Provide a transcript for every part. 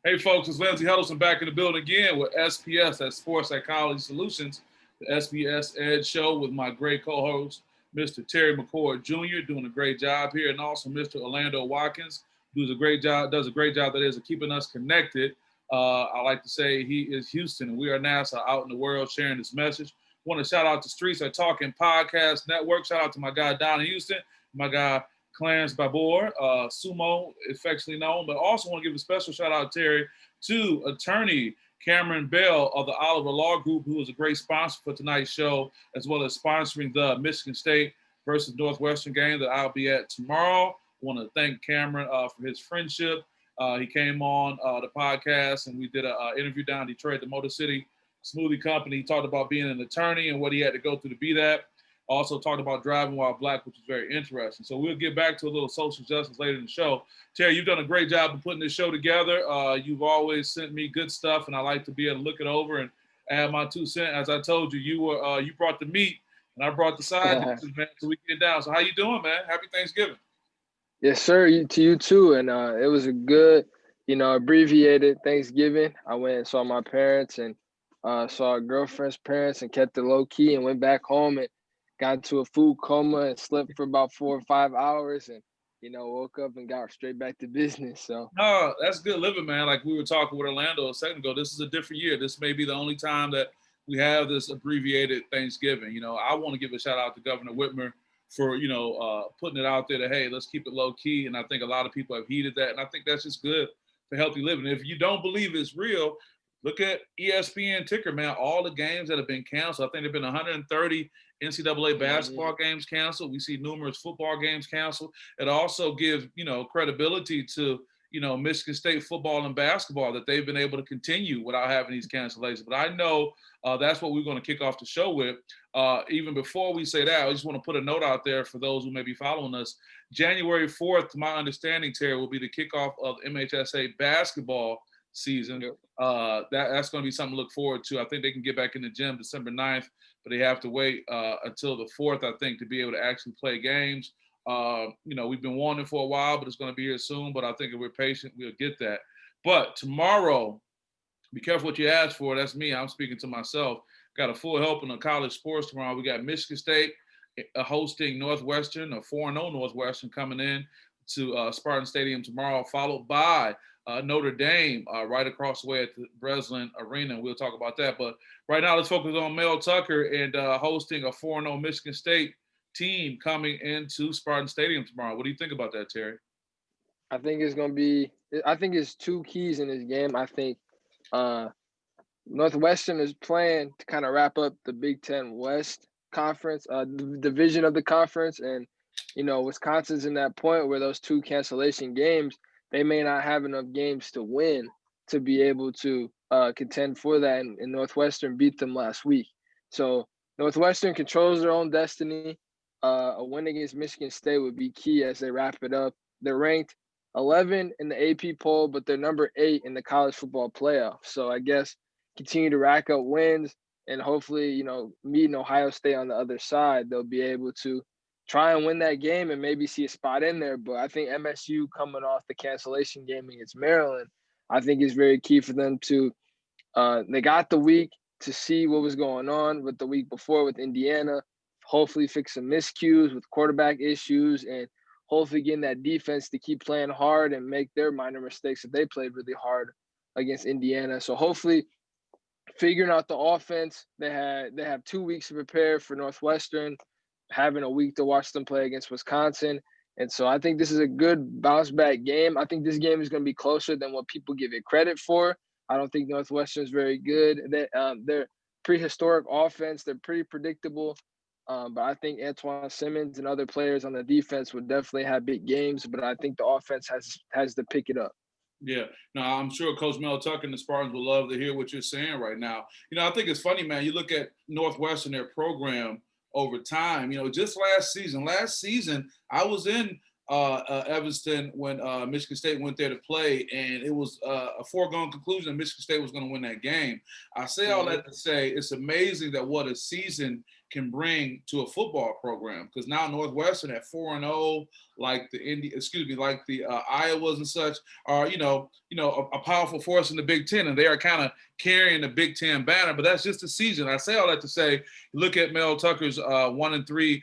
Hey, folks, it's Lindsey Huddleston back in the building again with SPS, that's Sports Psychology Solutions, the SPS Edge Show with my great co-host, Mr. Terry McCord Jr., doing a great job here, and also Mr. Orlando Watkins, does a great job that is of keeping us connected. I like to say he is Houston, and we are NASA out in the world sharing this message. Want to shout out to Streets Are Talking Podcast Network. Shout out to my guy Don in Houston, my guy Clarence Babor, Sumo, affectionately known, but also want to give a special shout out, Terry, to attorney Cameron Bell of the Oliver Law Group, who is a great sponsor for tonight's show, as well as sponsoring the Michigan State versus Northwestern game that I'll be at tomorrow. I want to thank Cameron for his friendship. He came on the podcast, and we did an interview down in Detroit, the Motor City Smoothie Company. He talked about being an attorney and what he had to go through to be that. Also talked about driving while black, which is very interesting. So we'll get back to a little social justice later in the show. Terry, you've done a great job of putting this show together. You've always sent me good stuff, and I like to be able to look it over and add my 2 cents. As I told you, you brought the meat, and I brought the side dishes, man, so we can get down. So how you doing, man? Happy Thanksgiving. Yes, sir. To you too. And it was a good, abbreviated Thanksgiving. I went and saw my parents and saw a girlfriend's parents and kept it low key and went back home and got into a food coma and slept for about 4 or 5 hours and, woke up and got straight back to business. So no, that's good living, man. Like we were talking with Orlando a second ago, this is a different year. This may be the only time that we have this abbreviated Thanksgiving. I want to give a shout out to Governor Whitmer for, putting it out there that, hey, let's keep it low key. And I think a lot of people have heeded that. And I think that's just good for healthy living. If you don't believe it's real, look at ESPN ticker, man. All the games that have been canceled. I think there have been 130 NCAA basketball games canceled. We see numerous football games canceled. It also gives, credibility to, Michigan State football and basketball that they've been able to continue without having these cancellations. But I know that's what we're going to kick off the show with. Even before we say that, I just want to put a note out there for those who may be following us. January 4th, to my understanding, Terry, will be the kickoff of MHSA basketball season. That's going to be something to look forward to. I think they can get back in the gym December 9th, but they have to wait until the 4th, I think, to be able to actually play games. We've been wanting for a while, but it's going to be here soon. But I think if we're patient, we'll get that. But tomorrow, be careful what you ask for. That's me. I'm speaking to myself. Got a full helping of college sports tomorrow. We got Michigan State hosting Northwestern, a 4-0 Northwestern coming in to Spartan Stadium tomorrow, followed by Notre Dame right across the way at the Breslin Arena. We'll talk about that. But right now, let's focus on Mel Tucker and hosting a 4-0 Michigan State team coming into Spartan Stadium tomorrow. What do you think about that, Terry? I think it's 2 keys in this game. I think Northwestern is playing to kind of wrap up the Big Ten West Conference, the division of the conference. And, Wisconsin's in that point where those 2 cancellation games, they may not have enough games to win to be able to contend for that. And Northwestern beat them last week. So Northwestern controls their own destiny. A win against Michigan State would be key as they wrap it up. They're ranked 11 in the AP poll, but they're number 8 in the college football playoff. So I guess continue to rack up wins and hopefully, meeting Ohio State on the other side, they'll be able to try and win that game and maybe see a spot in there. But I think MSU coming off the cancellation game against Maryland, I think is very key for them to they got the week to see what was going on with the week before with Indiana, hopefully fix some miscues with quarterback issues and hopefully getting that defense to keep playing hard and make their minor mistakes that they played really hard against Indiana. So hopefully figuring out the offense, they have 2 weeks to prepare for Northwestern, having a week to watch them play against Wisconsin. And so I think this is a good bounce back game. I think this game is going to be closer than what people give it credit for. I don't think Northwestern is very good. They're prehistoric offense. They're pretty predictable. But I think Antoine Simmons and other players on the defense would definitely have big games. But I think the offense has to pick it up. Yeah. Now, I'm sure Coach Mel Tucker and the Spartans would love to hear what you're saying right now. I think it's funny, man. You look at Northwestern, their program over time. Just last season, I was in Evanston when Michigan State went there to play, and it was a foregone conclusion that Michigan State was going to win that game. I say all that to say it's amazing that what a season can bring to a football program. Because now Northwestern at 4-0, like the Iowas and such are, a powerful force in the Big Ten, and they are kind of carrying the Big Ten banner. But that's just the season. I say all that to say, look at Mel Tucker's 1-3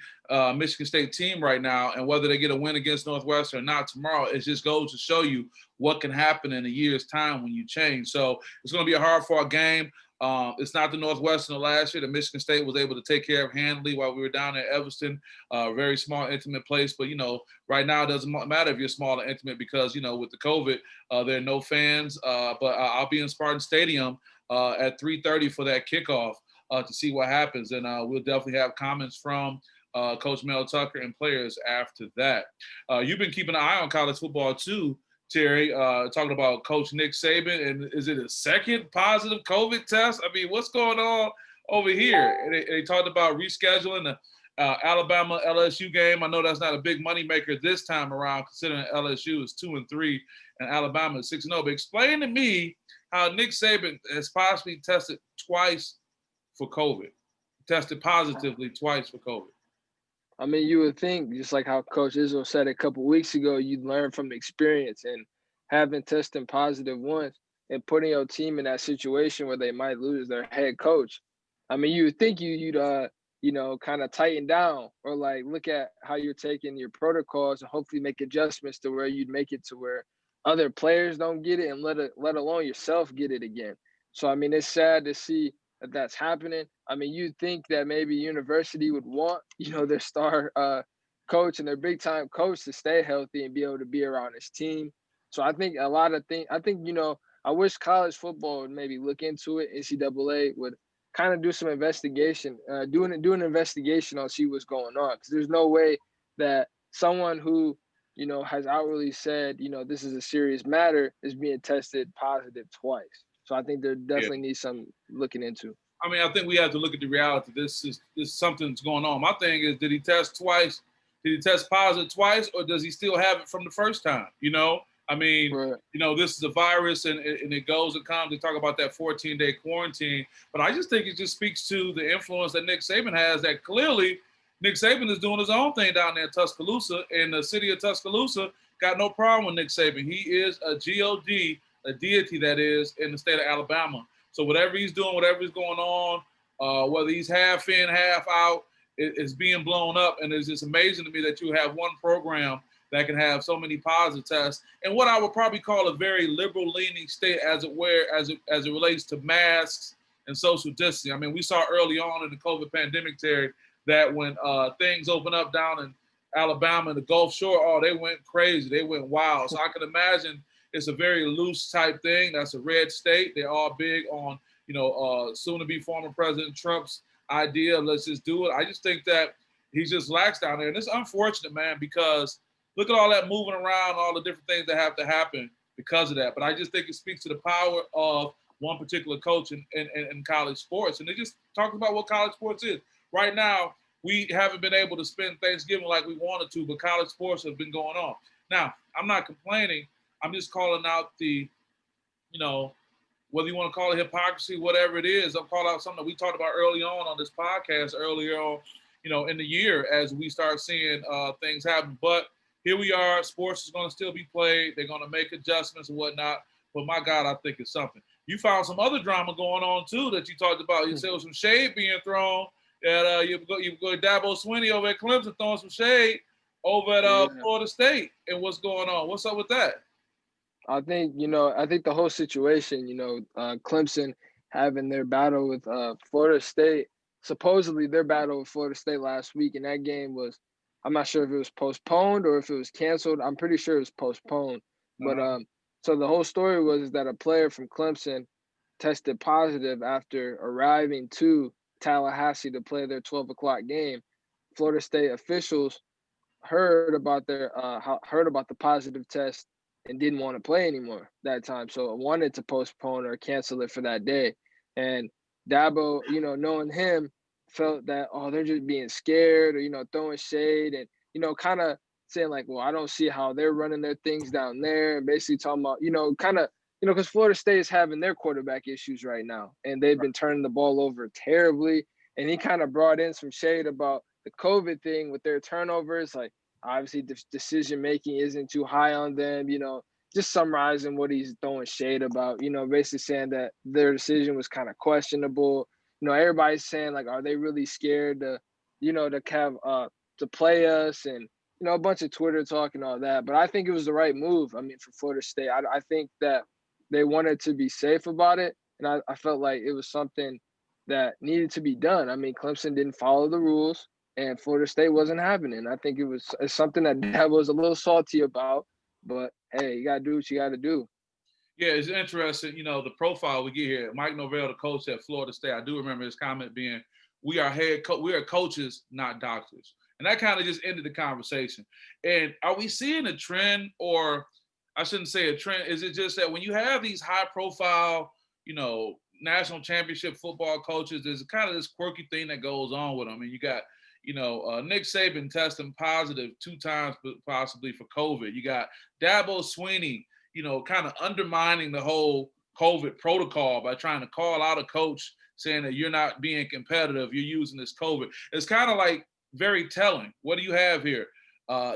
Michigan State team right now, and whether they get a win against Northwestern or not tomorrow, it just goes to show you what can happen in a year's time when you change. So it's going to be a hard-fought game. It's not the Northwestern of last year. The Michigan State was able to take care of handily while we were down at Evanston, very small, intimate place. But, right now it doesn't matter if you're small or intimate because, with the COVID, there are no fans. But I'll be in Spartan Stadium at 3:30 for that kickoff to see what happens. And we'll definitely have comments from Coach Mel Tucker and players after that. You've been keeping an eye on college football too, Terry, talking about Coach Nick Saban, and is it a second positive COVID test? I mean, what's going on over here? And they talked about rescheduling the Alabama LSU game. I know that's not a big moneymaker this time around, considering LSU is 2-3 and Alabama is 6-0. But explain to me how Nick Saban has possibly tested twice for COVID, tested positively twice for COVID. I mean, you would think, just like how Coach Izzo said a couple weeks ago, you'd learn from the experience, and having testing positive once and putting your team in that situation where they might lose their head coach. I mean, you would think you'd kind of tighten down or like look at how you're taking your protocols and hopefully make adjustments to where you'd make it to where other players don't get it and let alone yourself get it again. So, I mean, it's sad to see that's happening. I mean, you'd think that maybe university would want, their star coach and their big time coach to stay healthy and be able to be around his team. So I think a lot of things, I wish college football would maybe look into it. NCAA would kind of do some investigation, do an investigation on see what's going on. Because there's no way that someone who, has outwardly said, this is a serious matter is being tested positive twice. So I think there definitely needs some looking into. I mean, I think we have to look at the reality. This is something's going on. My thing is, did he test twice? Did he test positive twice, or does he still have it from the first time? I mean, right. This is a virus, and it goes and comes. They talk about that 14-day quarantine, but I just think it just speaks to the influence that Nick Saban has. That clearly, Nick Saban is doing his own thing down there in Tuscaloosa, and the city of Tuscaloosa got no problem with Nick Saban. He is a God, a deity that is in the state of Alabama. So whatever he's doing, whatever is going on, whether he's half in, half out, it's being blown up. And it's just amazing to me that you have one program that can have so many positive tests, and what I would probably call a very liberal-leaning state as it relates to masks and social distancing. I mean, we saw early on in the COVID pandemic, Terry, that when things opened up down in Alabama and the Gulf Shore, they went crazy, they went wild. So I can imagine it's a very loose type thing. That's a red state. They're all big on, soon-to-be former President Trump's idea of let's just do it. I just think that he's just lax down there, and it's unfortunate, man, because look at all that moving around, all the different things that have to happen because of that. But I just think it speaks to the power of one particular coach in college sports. And it just talks about what college sports is. Right now, we haven't been able to spend Thanksgiving like we wanted to, but college sports have been going on. Now, I'm not complaining. I'm just calling out the, whether you want to call it hypocrisy, whatever it is, I'm calling out something that we talked about early on this podcast earlier on, in the year as we start seeing things happen. But here we are. Sports is going to still be played. They're going to make adjustments and whatnot. But my God, I think it's something. You found some other drama going on too that you talked about. You said there was some shade being thrown. That you go Dabo Swinney over at Clemson throwing some shade over at Florida State. And what's going on? What's up with that? I think the whole situation. Clemson having their battle with Florida State. Supposedly their battle with Florida State last week, and that game was. I'm not sure if it was postponed or if it was canceled. I'm pretty sure it was postponed. But so the whole story was that a player from Clemson tested positive after arriving to Tallahassee to play their 12 o'clock game. Florida State officials heard about the positive test and didn't want to play anymore that time. So wanted to postpone or cancel it for that day. And Dabo, knowing him, felt that, they're just being scared or, throwing shade and, kind of saying like, well, I don't see how they're running their things down there. And basically talking about, because Florida State is having their quarterback issues right now. And they've been turning the ball over terribly. And he kind of brought in some shade about the COVID thing with their turnovers. Like, obviously, the decision making isn't too high on them. Just summarizing what he's throwing shade about. Basically saying that their decision was kind of questionable. Everybody's saying like, are they really scared to play us, and a bunch of Twitter talk and all that. But I think it was the right move. I mean, for Florida State, I think that they wanted to be safe about it, and I felt like it was something that needed to be done. I mean, Clemson didn't follow the rules, and Florida State wasn't having it. I think it's something that was a little salty about. But hey, you gotta do what you gotta do. Yeah, it's interesting. The profile we get here. Mike Norvell, the coach at Florida State. I do remember his comment being, "We are we are coaches, not doctors." And that kind of just ended the conversation. And are we seeing a trend, or I shouldn't say a trend? Is it just that when you have these high-profile, national championship football coaches, there's kind of this quirky thing that goes on with them? And you got, Nick Saban testing positive 2 times possibly for COVID. You got Dabo Swinney, kind of undermining the whole COVID protocol by trying to call out a coach saying that you're not being competitive, you're using this COVID. It's kind of like very telling. What do you have here?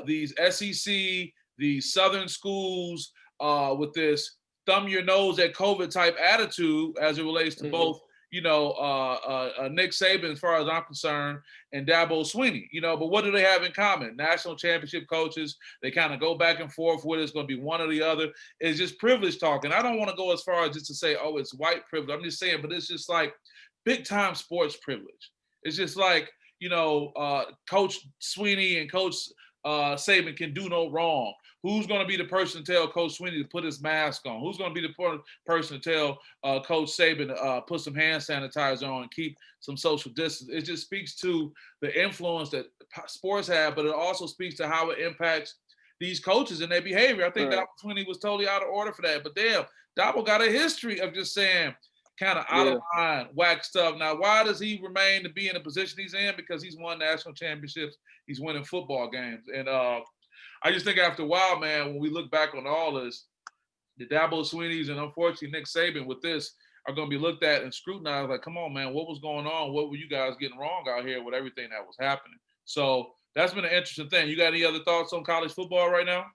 These SEC, these Southern schools with this thumb your nose at COVID type attitude as it relates to both, Nick Saban, as far as I'm concerned, and Dabo Swinney, but what do they have in common? National championship coaches. They kind of go back and forth with it. It's going to be one or the other. It's just privilege talking. I don't want to go as far as just to say, oh, it's white privilege. I'm just saying, but it's just like big time sports privilege. It's just like, Coach Swinney and Coach Saban can do no wrong. Who's going to be the person to tell Coach Swinney to put his mask on? Who's going to be the person to tell Coach Saban to put some hand sanitizer on and keep some social distance? It just speaks to the influence that sports have, but it also speaks to how it impacts these coaches and their behavior. I think Dabo Swinney was totally out of order for that. But damn, Dabo got a history of just saying kind of out of line, whack stuff. Now, why does he remain to be in the position he's in? Because he's won national championships. He's winning football games. And I just think after a while, man, when we look back on all this, the Dabo Sweeneys and unfortunately Nick Saban with this are going to be looked at and scrutinized like, come on, man, what was going on? What were you guys getting wrong out here with everything that was happening? So that's been an interesting thing. You got any other thoughts on college football right now?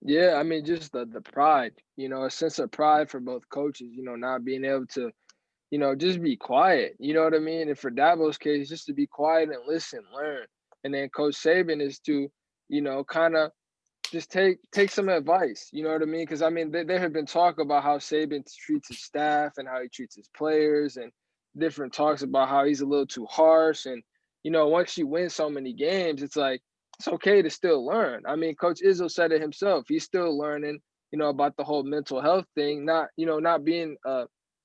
Yeah, I mean, just the pride, a sense of pride for both coaches, not being able to, just be quiet, you know what I mean? And for Dabo's case, just to be quiet and listen, learn. And then Coach Saban is to, kind of just take some advice, you know what I mean? Because, I mean, there have been talk about how Saban treats his staff and how he treats his players, and different talks about how he's a little too harsh. And, once you win so many games, it's like, it's okay to still learn. I mean, Coach Izzo said it himself. He's still learning, about the whole mental health thing, not being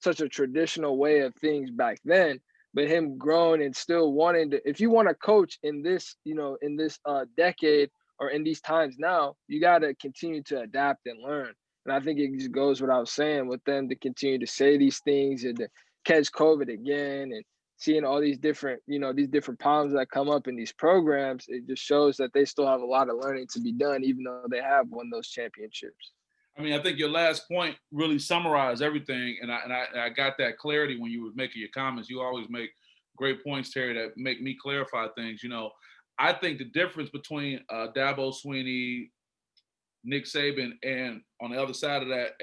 such a traditional way of things back then, but him growing and still wanting to, if you want to coach in this, in this decade or in these times now, you got to continue to adapt and learn. And I think it just goes without saying with them to continue to say these things and to catch COVID again and seeing all these different, these different problems that come up in these programs, it just shows that they still have a lot of learning to be done, even though they have won those championships. I mean, I think your last point really summarized everything, and I got that clarity when you were making your comments. You always make great points, Terry, that make me clarify things. I think the difference between Dabo Swinney, Nick Saban, and on the other side of that,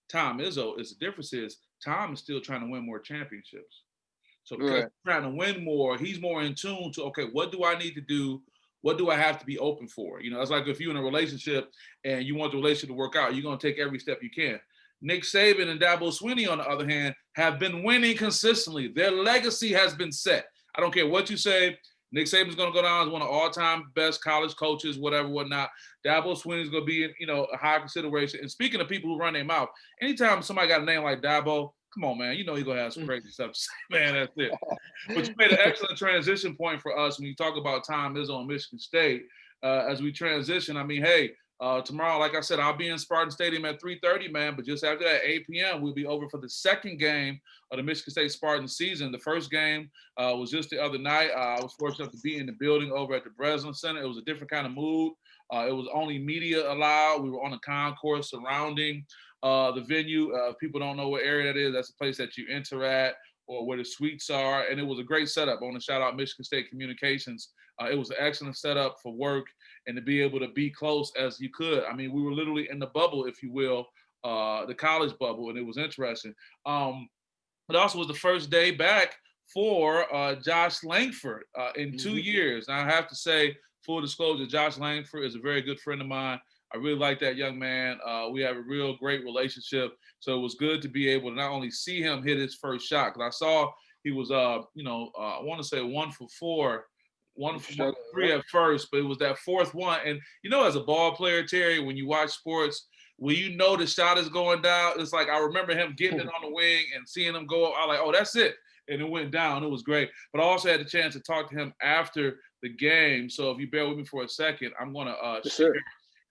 Tom Izzo, is the difference is Tom is still trying to win more championships. So because he's trying to win more, he's more in tune to, okay, what do I need to do? What do I have to be open for? It's like if you're in a relationship and you want the relationship to work out, you're going to take every step you can. Nick Saban and Dabo Swinney, on the other hand, have been winning consistently. Their legacy has been set. I don't care what you say. Nick Saban's going to go down as one of all-time best college coaches, whatever, whatnot. Dabo Swinney's going to be, a high consideration. And speaking of people who run their mouth, anytime somebody got a name like Dabo, come on, man, you're going to have some crazy stuff to say, man, that's it. But you made an excellent transition point for us when you talk about Tom Izzo and Michigan State. As we transition, I mean, hey, tomorrow, like I said, I'll be in Spartan Stadium at 3:30, man. But just after that, 8 p.m., we'll be over for the second game of the Michigan State Spartan season. The first game was just the other night. I was fortunate enough to be in the building over at the Breslin Center. It was a different kind of mood. It was only media allowed. We were on the concourse surrounding the venue. If people don't know what area that is, that's the place that you enter at or where the suites are, and it was a great setup. I want to shout out Michigan State Communications. It was an excellent setup for work and to be able to be close as you could. I mean, we were literally in the bubble, if you will, the college bubble, and it was interesting. It also was the first day back for Josh Langford in 2 years. And I have to say, full disclosure, Josh Langford is a very good friend of mine. I really like that young man. We have a real great relationship. So it was good to be able to not only see him hit his first shot, because I saw he was, I want to say 1 for 4, 1 for 3 at first, but it was that fourth one. And, as a ball player, Terry, when you watch sports, when you know the shot is going down, it's like I remember him getting it on the wing and seeing him go up. I was like, oh, that's it. And it went down. It was great. But I also had the chance to talk to him after the game. So if you bear with me for a second, I'm going to share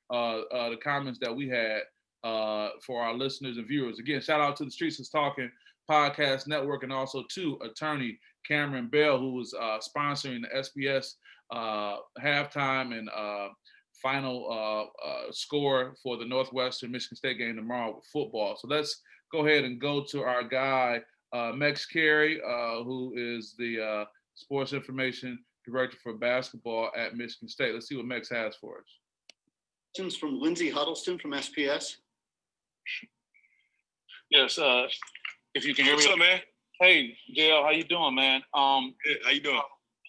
the comments that we had for our listeners and viewers. Again, shout out to the Streets is Talking Podcast Network, and also to attorney Cameron Bell, who was sponsoring the SPS halftime and final score for the Northwestern Michigan State game tomorrow with football. So let's go ahead and go to our guy, Mex Carey, who is the sports information director for basketball at Michigan State. Let's see what Mex has for us. Questions from Lindsay Huddleston from SPS. Yes, if you can hear me. What's up, man? Hey, JL, how you doing, man? Hey, how you doing?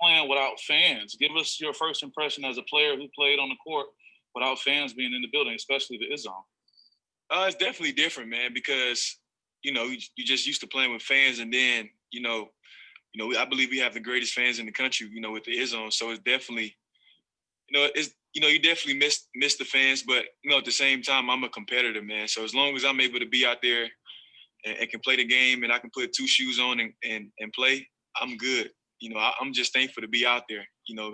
Playing without fans. Give us your first impression as a player who played on the court without fans being in the building, especially the Izone. It's definitely different, man, because you just used to playing with fans, and then I believe we have the greatest fans in the country, with the Izone. So it's definitely, you definitely miss the fans, but at the same time, I'm a competitor, man. So as long as I'm able to be out there and can play the game, and I can put 2 shoes on and play, I'm good. I'm just thankful to be out there.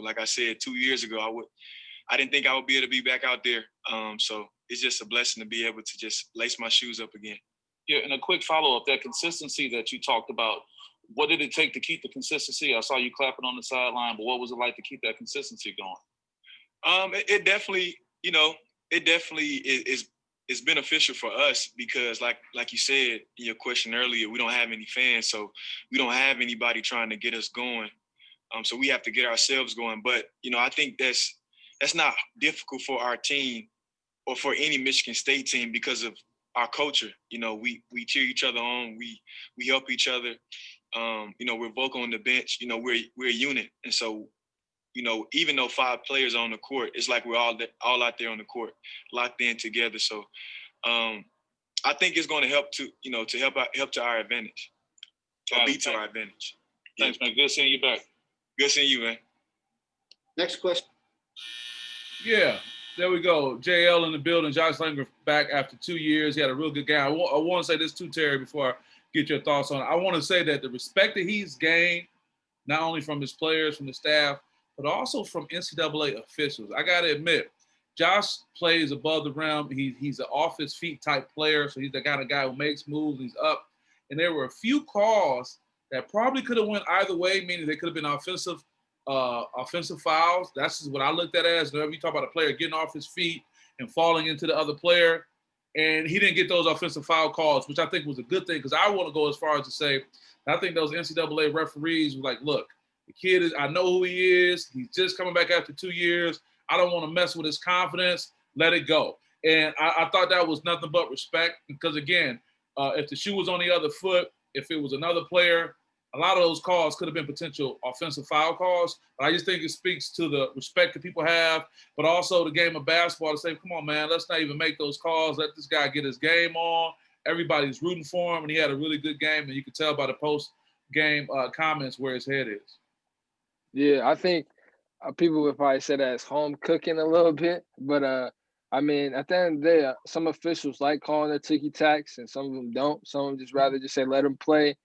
Like I said, 2 years ago, I didn't think I would be able to be back out there. So it's just a blessing to be able to just lace my shoes up again. Yeah, and a quick follow-up, that consistency that you talked about, what did it take to keep the consistency? I saw you clapping on the sideline, but what was it like to keep that consistency going? It definitely, is beneficial for us because like you said in your question earlier, we don't have any fans, so we don't have anybody trying to get us going. So we have to get ourselves going. But, I think that's not difficult for our team or for any Michigan State team because of our culture. We cheer each other on, we help each other. We're vocal on the bench, we're a unit. And so, even though 5 players are on the court, it's like we're all out there on the court, locked in together. So I think it's going to help to help to our advantage, or be to our advantage. Thanks, man. Good seeing you back. Good seeing you, man. Next question. Yeah, there we go. JL in the building. Josh Langford back after 2 years. He had a real good game. I want to say this too, Terry, before I get your thoughts on it. I want to say that the respect that he's gained, not only from his players, from the staff, but also from NCAA officials. I got to admit, Josh plays above the rim. He's an off his feet type player, so he's the kind of guy who makes moves. He's up. And there were a few calls that probably could have went either way, meaning they could have been offensive fouls. That's just what I looked at as. Whenever you talk about a player getting off his feet and falling into the other player, and he didn't get those offensive foul calls, which I think was a good thing, because I want to go as far as to say, I think those NCAA referees were like, look, the kid I know who he is. He's just coming back after 2 years. I don't want to mess with his confidence. Let it go. And I thought that was nothing but respect, because again, if the shoe was on the other foot, if it was another player, a lot of those calls could have been potential offensive foul calls. But I just think it speaks to the respect that people have, but also the game of basketball to say, come on, man, let's not even make those calls. Let this guy get his game on. Everybody's rooting for him, and he had a really good game, and you could tell by the post-game comments where his head is. Yeah, I think people would probably say that it's home cooking a little bit, but I mean, at the end of the day, some officials like calling their ticky-tacks, and some of them don't. Some of them just rather just say let them play.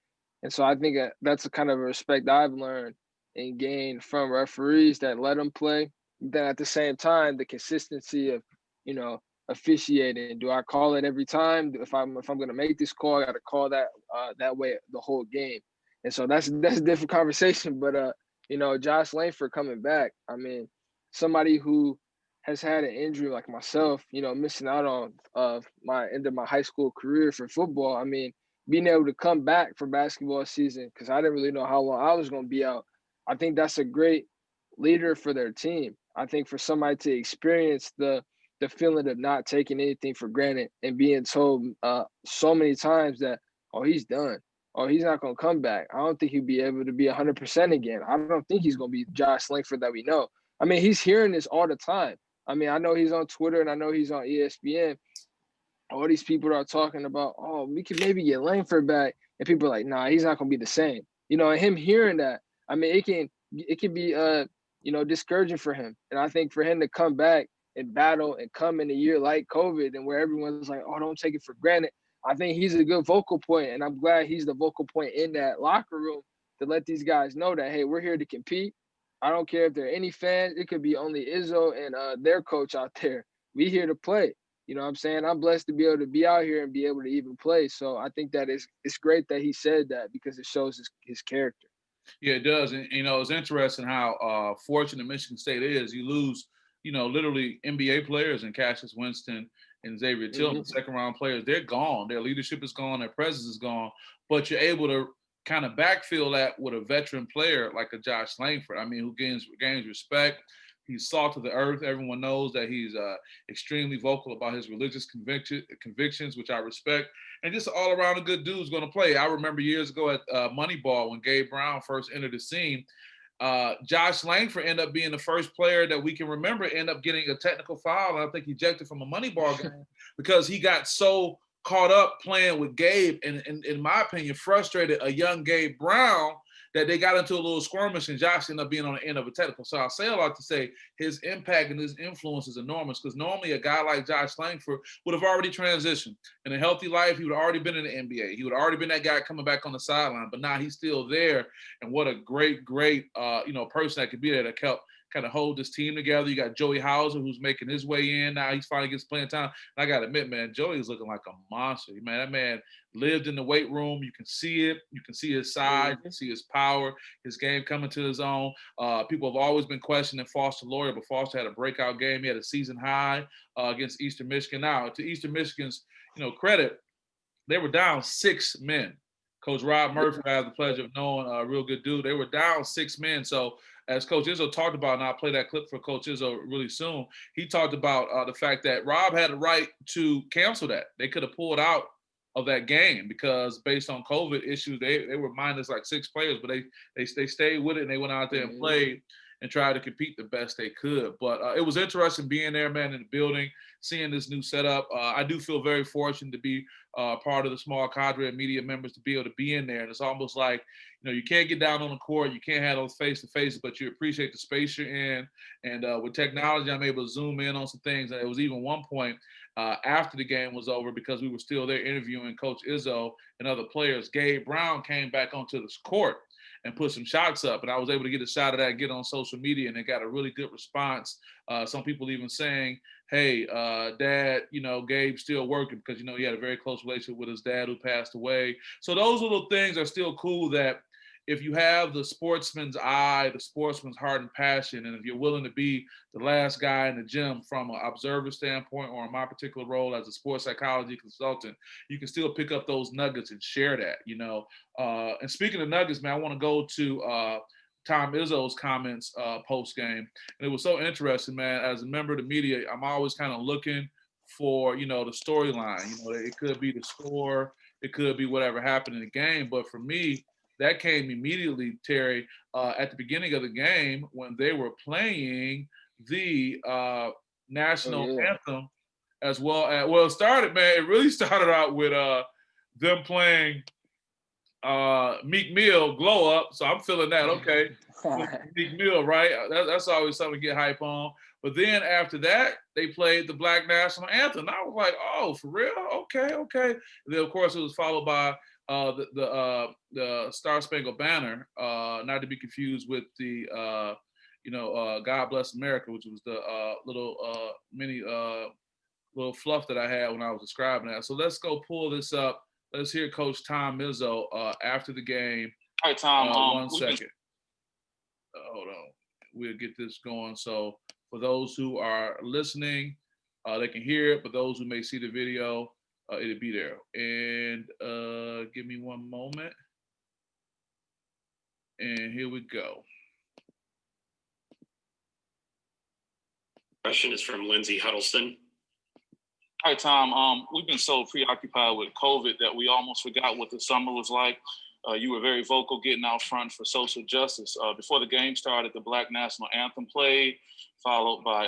And so I think that's a kind of a respect I've learned and gained from referees that let them play. Then at the same time, the consistency of, officiating. Do I call it every time? If I'm going to make this call, I got to call that way the whole game. And so that's a different conversation. But Josh Langford coming back. I mean, somebody who has had an injury like myself, missing out on my end of my high school career for football. I mean, being able to come back for basketball season, because I didn't really know how long I was going to be out. I think that's a great leader for their team. I think for somebody to experience the feeling of not taking anything for granted and being told so many times that, oh, he's done. Oh, he's not going to come back. I don't think he'll be able to be 100% again. I don't think he's going to be Josh Langford that we know. I mean, he's hearing this all the time. I mean, I know he's on Twitter and I know he's on ESPN. All these people are talking about, oh, we could maybe get Langford back. And people are like, nah, he's not going to be the same. You know, and him hearing that, I mean, it can be, you know, discouraging for him. And I think for him to come back and battle and come in a year like COVID and where everyone's like, oh, don't take it for granted. I think he's a good vocal point, and I'm glad he's the vocal point in that locker room to let these guys know that, hey, we're here to compete. I don't care if there are any fans. It could be only Izzo and their coach out there. We here to play. You know what I'm saying? I'm blessed to be able to be out here and be able to even play. So I think that it's great that he said that because it shows his character. Yeah, it does. And, you know, it's interesting how fortunate Michigan State is. You lose, you know, literally NBA players and Cassius Winston and Xavier Tillman, second-round players. They're gone. Their leadership is gone. Their presence is gone. But you're able to kind of backfill that with a veteran player like a Josh Langford. I mean, who gains respect. He's salt of the earth. Everyone knows that he's extremely vocal about his religious convictions, which I respect. And just all around a good dude's going to play. I remember years ago at Moneyball when Gabe Brown first entered the scene, Josh Langford ended up being the first player that we can remember end up getting a technical foul. And I think ejected from a Moneyball game because he got so caught up playing with Gabe and in my opinion, frustrated a young Gabe Brown that they got into a little skirmish and Josh ended up being on the end of a technical. So I say a lot to say his impact and his influence is enormous because normally a guy like Josh Langford would have already transitioned. In a healthy life, he would have already been in the NBA. He would have already been that guy coming back on the sideline, but now he's still there. And what a great person that could be there to help kind of hold this team together. You got Joey Hauser, who's making his way in now. He's finally gets playing time. And I got to admit, man, Joey's looking like a monster. Man, that man lived in the weight room. You can see it. You can see his size. You can see his power, his game coming to his own. People have always been questioning Foster Loyer, but Foster had a breakout game. He had a season high against Eastern Michigan. Now, to Eastern Michigan's credit, they were down 6 men. Coach Rob Murphy, I have the pleasure of knowing, a real good dude. They were down 6 men. So as Coach Izzo talked about, and I'll play that clip for Coach Izzo really soon, he talked about the fact that Rob had the right to cancel that. They could have pulled out of that game because based on COVID issues, they were minus like 6 players, but they stayed with it and they went out there and played and tried to compete the best they could. But it was interesting being there, man, in the building, seeing this new setup. I do feel very fortunate to be part of the small cadre of media members to be able to be in there. And it's almost like, you can't get down on the court, you can't have those face-to-faces, but you appreciate the space you're in. And with technology, I'm able to zoom in on some things. And it was even one point after the game was over, because we were still there interviewing Coach Izzo and other players, Gabe Brown came back onto this court and put some shots up. And I was able to get a shot of that, get on social media, and it got a really good response. Some people even saying, hey, Dad, Gabe's still working because, he had a very close relationship with his dad who passed away. So those little things are still cool that if you have the sportsman's eye, the sportsman's heart and passion, and if you're willing to be the last guy in the gym from an observer standpoint, or in my particular role as a sports psychology consultant, you can still pick up those nuggets and share that, And speaking of nuggets, man, I want to go to Tom Izzo's comments post-game. And it was so interesting, man. As a member of the media, I'm always kind of looking for, the storyline. It could be the score. It could be whatever happened in the game. But for me, that came immediately, Terry, at the beginning of the game when they were playing the national anthem as well. It started, man. It really started out with them playing Meek Mill, Glow Up. So I'm feeling that. Okay. Meek Mill, right? That's always something to get hype on. But then after that, they played the Black National Anthem. And I was like, oh, for real? Okay. And then, of course, it was followed by the Star Spangled Banner, not to be confused with the God Bless America, which was the little mini little fluff that I had when I was describing that. So let's go pull this up. Let's hear Coach Tom Izzo after the game. All right, Tom. 1 second. Hold on. We'll get this going. So for those who are listening, they can hear it. But those who may see the video, it'll be there. And give me one moment. And here we go. Question is from Lindsay Huddleston. Hi, Tom. We've been so preoccupied with COVID that we almost forgot what the summer was like. You were very vocal getting out front for social justice. Before the game started, the Black National Anthem played, followed by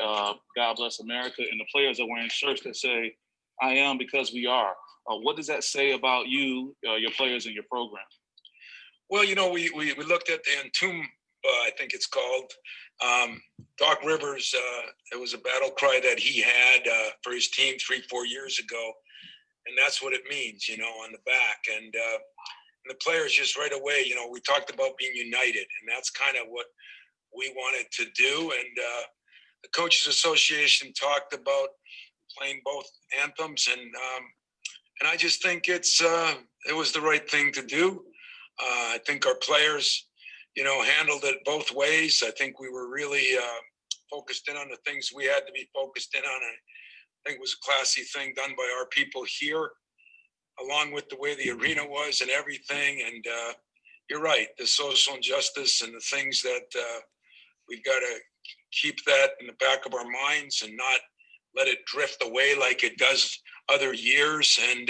God Bless America, and the players are wearing shirts that say, I am because we are. What does that say about you, your players, and your program? Well, you know, we looked at the Entomb, I think it's called. Doc Rivers, it was a battle cry that he had for his team 3-4 years ago. And that's what it means, you know, on the back. And the players just right away, you know, we talked about being united. And that's kind of what we wanted to do. And the Coaches Association talked about playing both anthems. And I just think it was the right thing to do. I think our players, you know, handled it both ways. I think we were really focused in on the things we had to be focused in on. I think it was a classy thing done by our people here, along with the way the arena was and everything. And you're right, the social injustice and the things that we've got to keep that in the back of our minds and not let it drift away like it does other years. And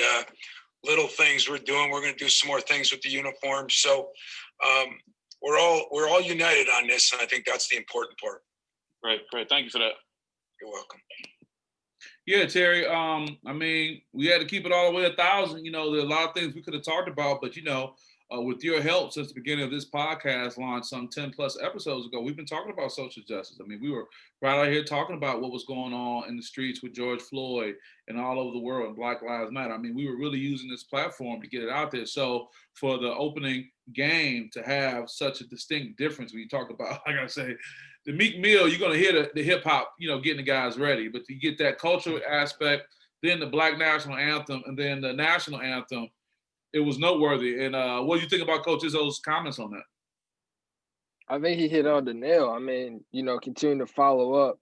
little things we're doing, we're going to do some more things with the uniforms. So we're all united on this, and I think that's the important part. Great. Thank you for that. You're welcome. Yeah, Terry. I mean, we had to keep it all the way 1,000. You know, there are a lot of things we could have talked about, but you know, with your help since the beginning of this podcast launched some 10 plus episodes ago, we've been talking about social justice. I mean, we were right out here talking about what was going on in the streets with George Floyd and all over the world and Black Lives Matter. I mean, we were really using this platform to get it out there. So for the opening game to have such a distinct difference when you talk about, like I say, the Meek Mill, you're going to hear the hip hop, you know, getting the guys ready, but you get that cultural aspect, then the Black National Anthem, and then the National Anthem. It was noteworthy. And what do you think about Coach Izzo's comments on that? I think he hit on the nail. I mean, you know, continue to follow up,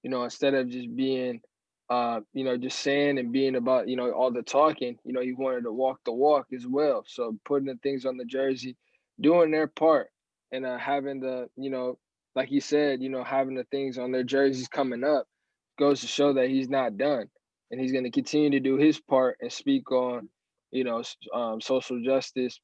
you know, instead of just being, you know, just saying and being about, you know, all the talking, you know, he wanted to walk the walk as well. So putting the things on the jersey, doing their part, and having the, you know, like he said, you know, having the things on their jerseys coming up goes to show that he's not done. And he's going to continue to do his part and speak on, you know, social justice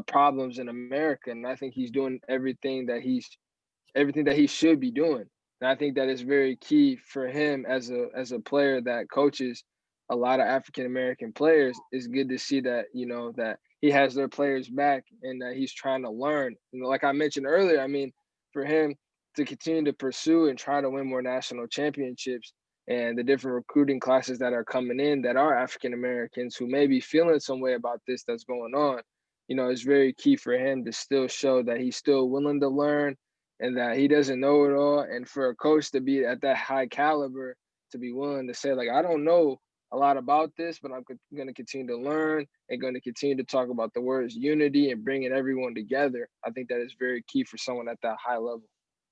problems in America. And I think he's doing everything that he should be doing. And I think that is very key for him as a player that coaches a lot of African American players. It's good to see that, you know, that he has their players back and that he's trying to learn. You know, like I mentioned earlier, I mean, for him to continue to pursue and try to win more national championships, and the different recruiting classes that are coming in that are African Americans who may be feeling some way about this that's going on, you know, it's very key for him to still show that he's still willing to learn and that he doesn't know it all. And for a coach to be at that high caliber, to be willing to say, like, I don't know a lot about this, but I'm going to continue to learn and going to continue to talk about the words unity and bringing everyone together. I think that is very key for someone at that high level.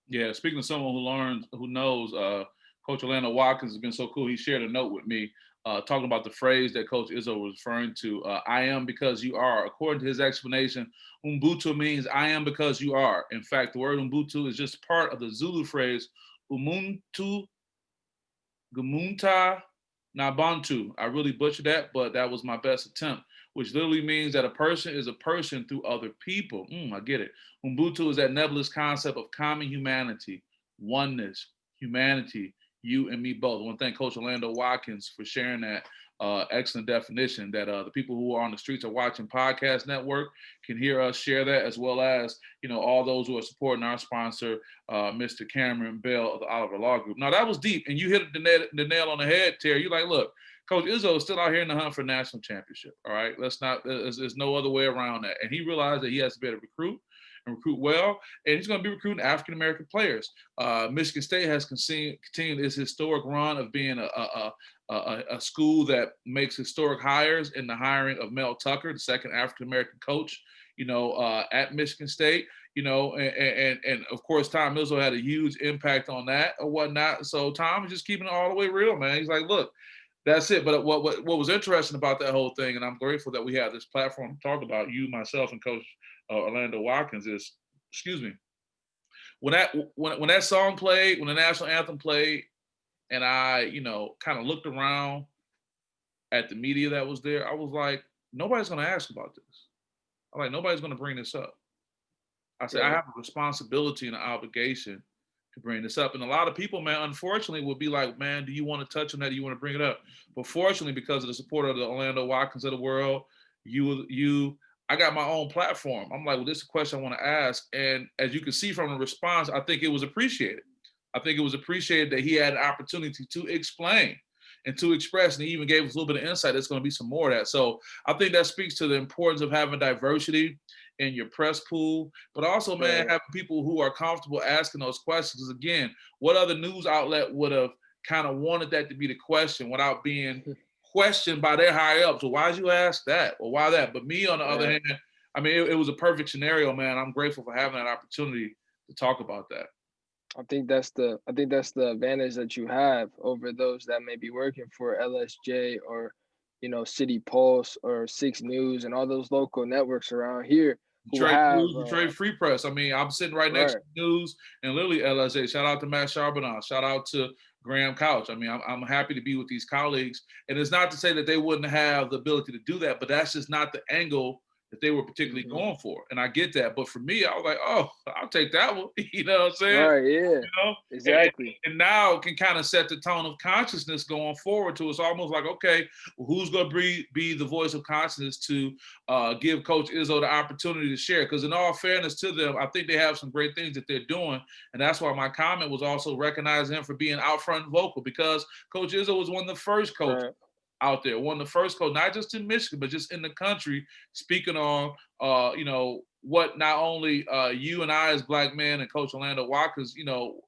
Yeah, speaking of someone who learns, who knows, Coach Orlando Watkins has been so cool. He shared a note with me talking about the phrase that Coach Izzo was referring to, I am because you are. According to his explanation, Ubuntu means I am because you are. In fact, the word Ubuntu is just part of the Zulu phrase, Umuntu Gumunta Nabantu. I really butchered that, but that was my best attempt, which literally means that a person is a person through other people. I get it. Ubuntu is that nebulous concept of common humanity, oneness, humanity, you and me both. I want to thank Coach Orlando Watkins for sharing that excellent definition that the people who are on the streets are watching Podcast Network can hear us share that, as well as, you know, all those who are supporting our sponsor, Mr. Cameron Bell of the Oliver Law Group. Now, that was deep, and you hit the nail on the head, Terry. You're like, look, Coach Izzo is still out here in the hunt for national championship, all right? There's no other way around that. And he realized that he has to be able to recruit and recruit well, and he's going to be recruiting African-American players. Michigan State has continued its historic run of being a school that makes historic hires in the hiring of Mel Tucker, the second African-American coach, you know, at Michigan State, you know, and of course, Tom Izzo had a huge impact on that or whatnot. So Tom is just keeping it all the way real, man. He's like, look, That's it. But what was interesting about that whole thing, and I'm grateful that we have this platform to talk about, you, myself, and Coach Orlando Watkins, is, excuse me, when that song played, when the national anthem played, and I, kind of looked around at the media that was there, I was like, nobody's going to ask about this. I'm like, nobody's going to bring this up. I said, I have a responsibility and an obligation to bring this up. And a lot of people, man, unfortunately, will be like, man, do you want to touch on that? Do you want to bring it up? But fortunately, because of the support of the Orlando Watkins of the world, I got my own platform. I'm like, well, this is a question I want to ask. And as you can see from the response, I think it was appreciated. I think it was appreciated that he had an opportunity to explain and to express, and he even gave us a little bit of insight. There's going to be some more of that. So I think that speaks to the importance of having diversity in your press pool, but also, man, having people who are comfortable asking those questions. Again, what other news outlet would have kind of wanted that to be the question without being questioned by their higher ups? Well, why'd you ask that? Or why that? But me, on the other hand, I mean, it was a perfect scenario, man. I'm grateful for having that opportunity to talk about that. I think that's the advantage that you have over those that may be working for LSJ or, City Pulse or 6 News and all those local networks around here. Detroit Free Press. I mean, I'm sitting right next to News and literally LSJ. Shout out to Matt Charbonneau. Shout out to Graham Couch. I mean, I'm happy to be with these colleagues. And it's not to say that they wouldn't have the ability to do that, but that's just not the angle that they were particularly going for. And I get that. But for me, I was like, oh, I'll take that one. You know what I'm saying? Right, yeah. Exactly. And now it can kind of set the tone of consciousness going forward to it's almost like, okay, well, who's going to be the voice of consciousness to give Coach Izzo the opportunity to share? Because in all fairness to them, I think they have some great things that they're doing. And that's why my comment was also recognizing him for being out front and vocal, because Coach Izzo was one of the first coaches out there, one of the first coaches, not just in Michigan, but just in the country, speaking on, what not only you and I as Black men and Coach Orlando Watkins,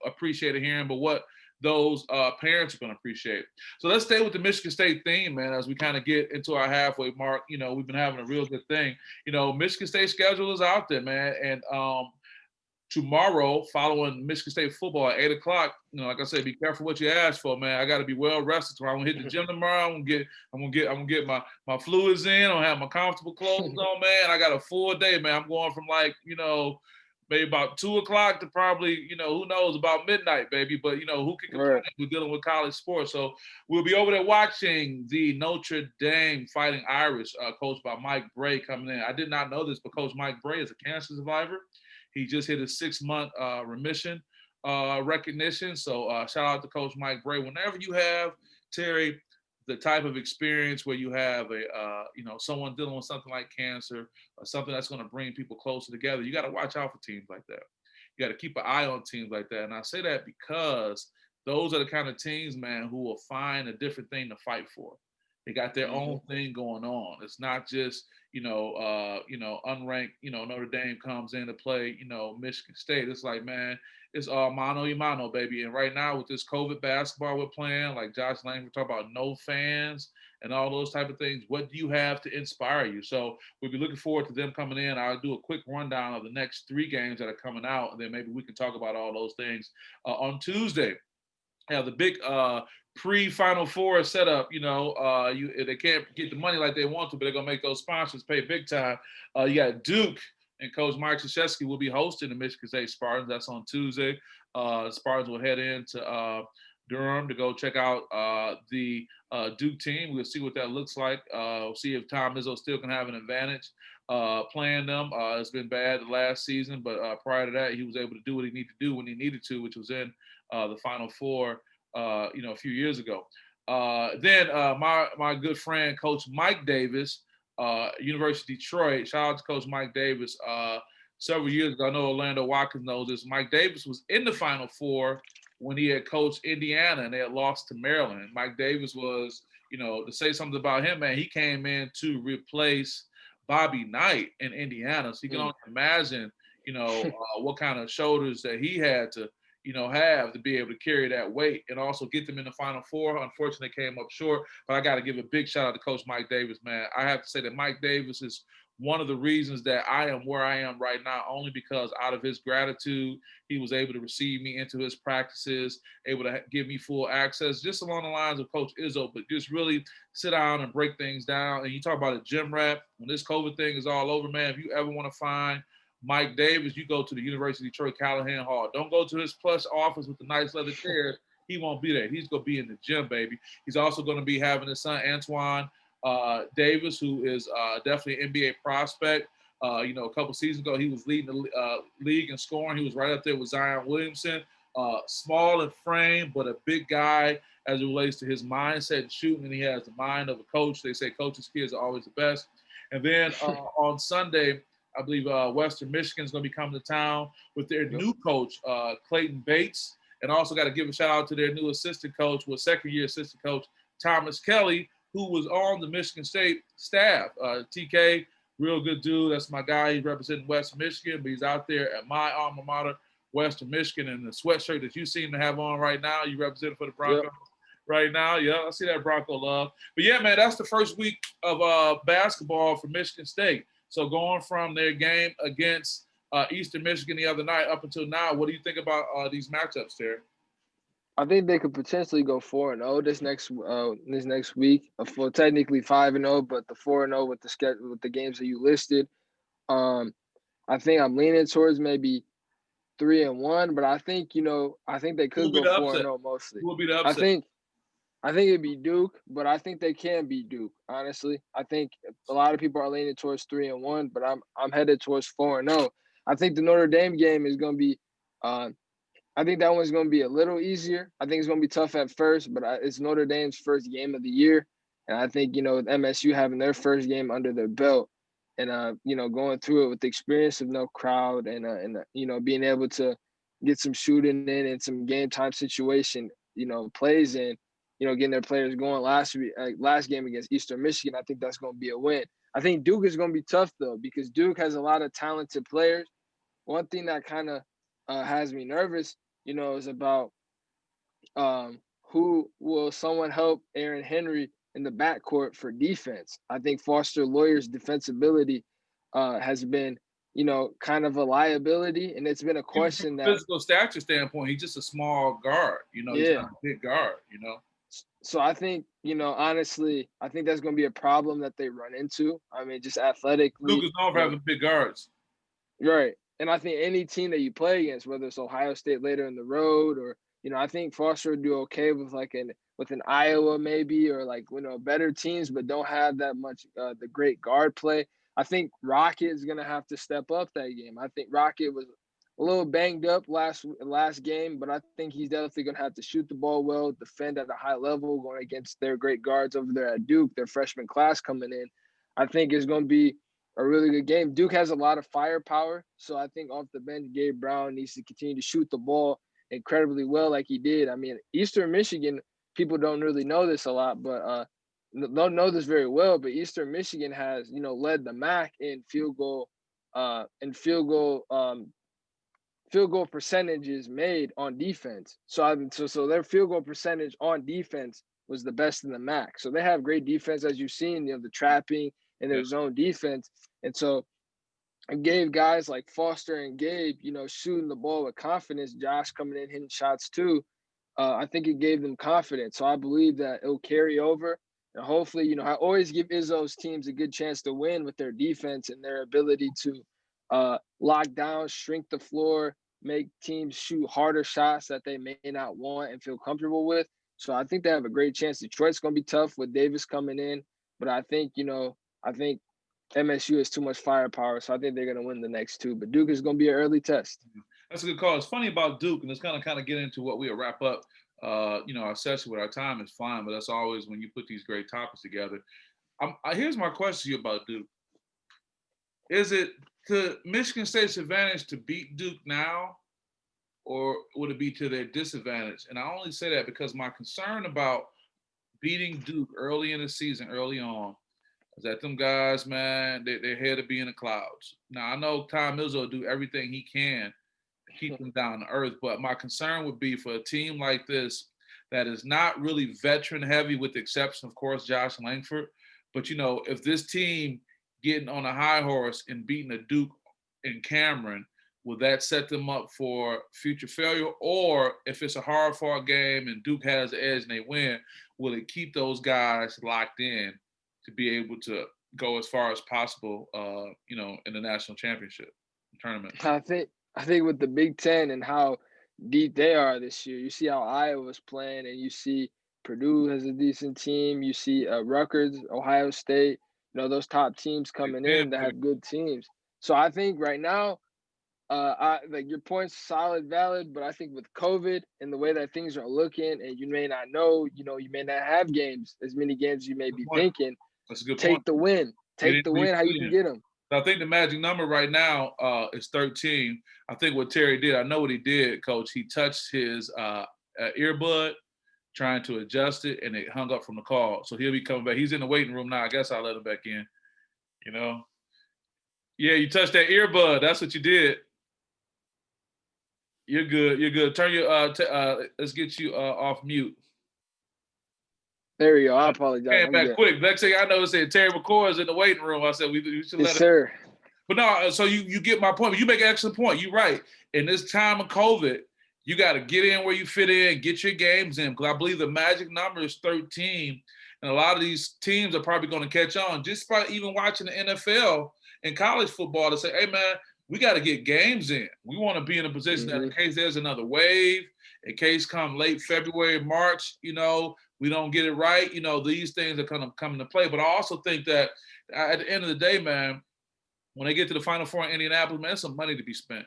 appreciated hearing, but what those parents are going to appreciate. So let's stay with the Michigan State theme, man, as we kind of get into our halfway mark. We've been having a real good thing. Michigan State schedule is out there, man. And tomorrow, following Michigan State football at 8 o'clock, like I said, be careful what you ask for, man. I got to be well rested tomorrow. I'm gonna hit the gym tomorrow. I'm gonna get my fluids in. I'm gonna have my comfortable clothes on, man. I got a full day, man. I'm going from maybe about 2 o'clock to probably, who knows, about midnight, baby. But who can complain? We're dealing with college sports, so we'll be over there watching the Notre Dame Fighting Irish, coached by Mike Bray, coming in. I did not know this, but Coach Mike Bray is a cancer survivor. He just hit his 6-month remission recognition. So shout out to Coach Mike Bray. Whenever you have, Terry, the type of experience where you have someone dealing with something like cancer or something that's going to bring people closer together, you got to watch out for teams like that. You got to keep an eye on teams like that. And I say that because those are the kind of teams, man, who will find a different thing to fight for. They got their own thing going on. It's not just, unranked, Notre Dame comes in to play, Michigan State. It's like, man, it's all mano y mano, baby. And right now with this COVID basketball we're playing, like Josh Lang, we're talking about no fans and all those type of things. What do you have to inspire you? So we'll be looking forward to them coming in. I'll do a quick rundown of the next 3 games that are coming out, and then maybe we can talk about all those things on Tuesday. The big pre-Final Four setup, they can't get the money like they want to, but they're going to make those sponsors pay big time. You got Duke, and Coach Mike Krzyzewski will be hosting the Michigan State Spartans. That's on Tuesday. Spartans will head into Durham to go check out the Duke team. We'll see what that looks like. We'll see if Tom Izzo still can have an advantage playing them. It's been bad the last season, but prior to that, he was able to do what he needed to do when he needed to, which was in the Final Four, a few years ago. Then my good friend, Coach Mike Davis, University of Detroit. Shout out to Coach Mike Davis. Several years ago, I know Orlando Watkins knows this. Mike Davis was in the Final Four when he had coached Indiana and they had lost to Maryland. Mike Davis was, to say something about him, man, he came in to replace Bobby Knight in Indiana. So you can only imagine, what kind of shoulders that he had to, have to be able to carry that weight and also get them in the Final Four. Unfortunately, they came up short, but I got to give a big shout out to Coach Mike Davis, man. I have to say that Mike Davis is one of the reasons that I am where I am right now, only because out of his gratitude, he was able to receive me into his practices, able to give me full access, just along the lines of Coach Izzo, but just really sit down and break things down. And you talk about a gym rat, when this COVID thing is all over, man, if you ever want to find Mike Davis, you go to the University of Detroit Callahan Hall. Don't go to his plush office with the nice leather chairs. He won't be there. He's going to be in the gym, baby. He's also going to be having his son, Antoine Davis, who is definitely an NBA prospect. A couple seasons ago, he was leading the league in scoring. He was right up there with Zion Williamson. Small in frame, but a big guy as it relates to his mindset and shooting, and he has the mind of a coach. They say coaches' kids are always the best. And then on Sunday, I believe Western Michigan is going to be coming to town with their new coach, Clayton Bates. And also got to give a shout out to their new assistant coach, second-year assistant coach, Thomas Kelly, who was on the Michigan State staff. TK, real good dude. That's my guy. He's representing West Michigan, but he's out there at my alma mater, Western Michigan, and the sweatshirt that you seem to have on right now. You represent for the Broncos right now. Yeah, I see that Bronco love. But, yeah, man, that's the first week of basketball for Michigan State. So going from their game against Eastern Michigan the other night up until now, what do you think about these matchups there? I think they could potentially go 4-0 this next week. For technically 5-0, but the 4-0 with the games that you listed. I think I'm leaning towards maybe 3-1, but I think they could go 4-0 mostly. Who will be the upset? I think it'd be Duke, but I think they can beat Duke. Honestly, I think a lot of people are leaning towards 3-1, but I'm headed towards 4-0. I think the Notre Dame game is going to be. I think that one's going to be a little easier. I think it's going to be tough at first, but it's Notre Dame's first game of the year, and I think with MSU having their first game under their belt, and going through it with the experience of no crowd, and being able to get some shooting in and some game time situation plays in. Getting their players going last game against Eastern Michigan, I think that's going to be a win. I think Duke is going to be tough, though, because Duke has a lot of talented players. One thing that kind of has me nervous, is about who will someone help Aaron Henry in the backcourt for defense. I think Foster Lawyer's defensibility has been, kind of a liability, and it's been a question that physical stature standpoint, he's just a small guard. He's not a big guard. So I think, honestly, I think that's going to be a problem that they run into. I mean, just athletically. Duke is known for having big guards. Right. And I think any team that you play against, whether it's Ohio State later in the road or, I think Foster would do okay with an Iowa maybe, or better teams, but don't have that much the great guard play. I think Rocket is going to have to step up that game. I think Rocket was a little banged up last game, but I think he's definitely going to have to shoot the ball well, defend at a high level, going against their great guards over there at Duke, their freshman class coming in. I think it's going to be a really good game. Duke has a lot of firepower, so I think off the bench, Gabe Brown needs to continue to shoot the ball incredibly well like he did. I mean, Eastern Michigan, people don't really know this a lot, but don't know this very well, but Eastern Michigan has, led the MAC in field goal percentages made on defense. So their field goal percentage on defense was the best in the MAC. So they have great defense, as you've seen, the trapping and their zone defense. And so it gave guys like Foster and Gabe, shooting the ball with confidence, Josh coming in, hitting shots too. I think it gave them confidence. So I believe that it'll carry over. And hopefully, I always give Izzo's teams a good chance to win with their defense and their ability to lock down, shrink the floor, make teams shoot harder shots that they may not want and feel comfortable with. So I think they have a great chance. Detroit's going to be tough with Davis coming in, but I think MSU has too much firepower, so I think they're going to win the next two. But Duke is going to be an early test. That's a good call. It's funny about Duke, and it's kind of get into what we'll wrap up. Our session with our time is fine, but that's always when you put these great topics together. Here's my question to you about Duke. Is it to Michigan State's advantage to beat Duke now, or would it be to their disadvantage? And I only say that because my concern about beating Duke early in the season, early on, is that them guys, man, they're here to be in the clouds. Now, I know Tom Izzo will do everything he can keep them down to earth. But my concern would be for a team like this that is not really veteran heavy, with the exception, of course, Josh Langford. But, you know, if this team getting on a high horse and beating a Duke in Cameron, will that set them up for future failure? Or if it's a hard-fought game and Duke has the edge and they win, will it keep those guys locked in to be able to go as far as possible, you know, in the national championship tournament? I think with the Big Ten and how deep they are this year, you see how Iowa's playing, and you see Purdue has a decent team. You see Rutgers, Ohio State, you know, those top teams coming in that have good teams. So I think right now, I like your point's solid, valid, but I think with COVID and the way that things are looking, and you may not know, you know, you may not have games, as many games as you may be thinking. That's a good take point. the win. Take the win, how you can get them. I think the magic number right now is 13. I think what Terry did, I know what he did, Coach. He touched his earbud, trying to adjust it, and it hung up from the call. So he'll be coming back. He's in the waiting room now. I guess I'll let him back in. You know? Yeah, you touched that earbud. That's what you did. You're good. You're good. Turn your let's get you off mute. There we go. I apologize. Came back quick. Next thing I know, it said Terry McCord is in the waiting room. I said we should let him. Sir. But no, so you get my point. You make an excellent point. You're right. In this time of COVID, you got to get in where you fit in, get your games in. Because I believe the magic number is 13. And a lot of these teams are probably going to catch on just by even watching the NFL and college football to say, hey, man, we got to get games in. We want to be in a position that in case there's another wave, in case come late February, March, you know, we don't get it right. You know, these things are going to come into play. But I also think that at the end of the day, man, when they get to the Final Four in Indianapolis, man, there's some money to be spent.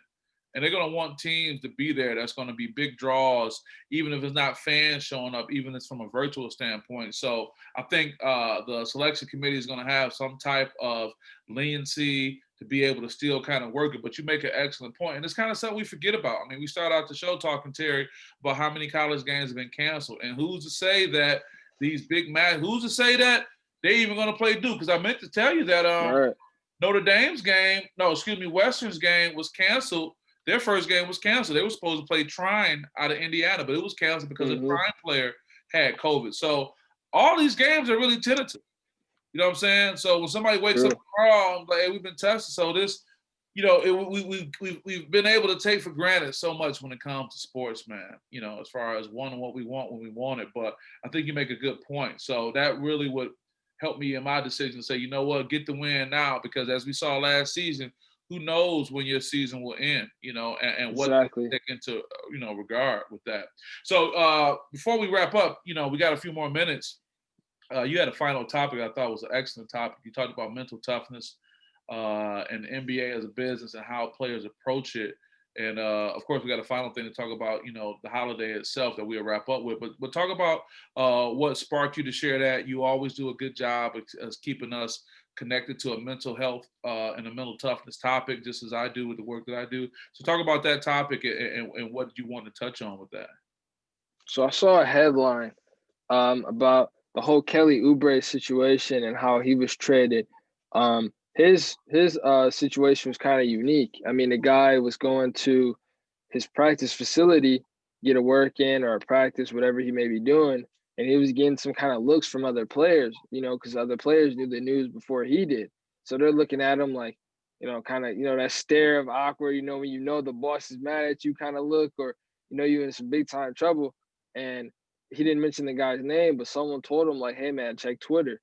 And they're going to want teams to be there. That's going to be big draws, even if it's not fans showing up, even if it's from a virtual standpoint. So I think the selection committee is going to have some type of leniency to be able to still kind of work it. But you make an excellent point. And it's kind of something we forget about. I mean, we start out the show talking, Terry, about how many college games have been canceled. And who's to say that these big matches, who's to say that they're even going to play Duke? Because I meant to tell you that Notre Dame's game, Western's game was canceled. Their first game was canceled. They were supposed to play Trine out of Indiana, but it was canceled because a Trine player had COVID. So all these games are really tentative. You know what I'm saying? So when somebody wakes up tomorrow, I'm like, hey, we've been tested. So this, you know, we've been able to take for granted so much when it comes to sports, man, you know, as far as wanting what we want when we want it. But I think you make a good point. So that really would help me in my decision to say, you know what, get the win now, because as we saw last season, who knows when your season will end, you know, and what to take into, you know, regard with that. So before we wrap up, you know, we got a few more minutes. You had a final topic I thought was an excellent topic. You talked about mental toughness and the NBA as a business and how players approach it. And of course, we got a final thing to talk about, you know, the holiday itself that we'll wrap up with. But talk about what sparked you to share that. You always do a good job of keeping us connected to a mental health and a mental toughness topic, just as I do with the work that I do. So talk about that topic and what you want to touch on with that. So I saw a headline about the whole Kelly Oubre situation and how he was traded. His situation was kind of unique. I mean, the guy was going to his practice facility, get a work in or a practice, whatever he may be doing, and he was getting some kind of looks from other players, you know, because other players knew the news before he did. So they're looking at him like, you know, kind of, you know, that stare of awkward, you know, when you know the boss is mad at you kind of look, or, you know, you're in some big time trouble. And he didn't mention the guy's name, but someone told him like, hey, man, check Twitter.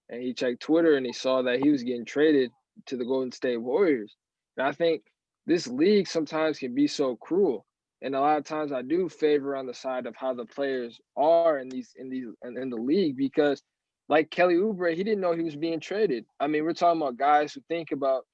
And he checked Twitter and he saw that he was getting traded to the Golden State Warriors. And I think this league sometimes can be so cruel. And a lot of times I do favor on the side of how the players are in the league, because like Kelly Oubre, he didn't know he was being traded. I mean, we're talking about guys who think about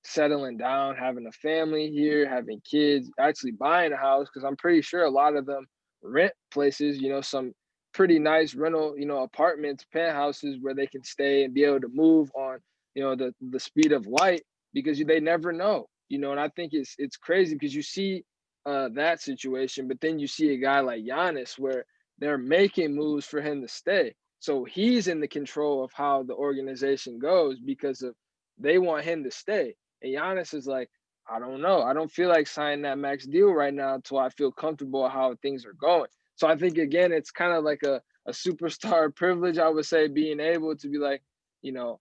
settling down, having a family here, having kids, actually buying a house, because I'm pretty sure a lot of them rent places, you know, some pretty nice rental, you know, apartments, penthouses where they can stay and be able to move on, you know, the speed of light, because they never know, you know. And I think it's crazy because you see that situation, but then you see a guy like Giannis where they're making moves for him to stay. So he's in the control of how the organization goes because of they want him to stay. And Giannis is like, I don't know. I don't feel like signing that max deal right now until I feel comfortable how things are going. So I think, again, it's kind of like a superstar privilege, I would say, being able to be like,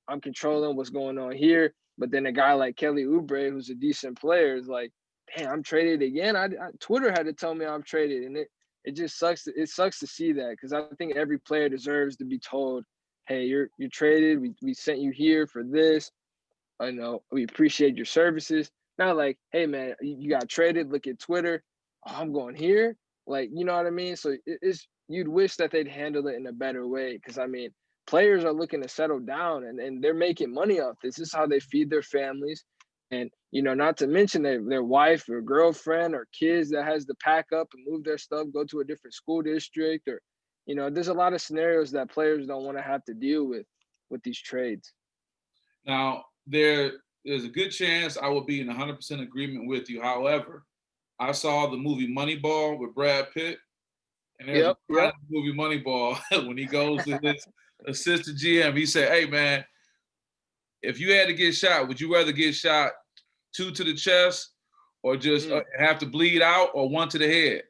I'm controlling what's going on here. But then a guy like Kelly Oubre, who's a decent player, is like, damn, I'm traded again. Twitter had to tell me I'm traded, and it just sucks. It sucks to see that, because I think every player deserves to be told, hey, you're traded. We sent you here for this. I know we appreciate your services. Not like, hey man, you got traded. Look at Twitter. Oh, I'm going here. Like, you know what I mean? So it's you'd wish that they'd handle it in a better way, because I mean, players are looking to settle down, and they're making money off this. This is how they feed their families, and not to mention their wife or girlfriend or kids that has to pack up and move their stuff, go to a different school district, or there's a lot of scenarios that players don't want to have to deal with these trades. Now, there's a good chance I will be in 100% agreement with you. However, I saw the movie Moneyball with Brad Pitt, and there's a line in the movie Moneyball when he goes to his assistant GM. He said, "Hey man, if you had to get shot, would you rather get shot 2 to the chest, or just have to bleed out, or 1 to the head?"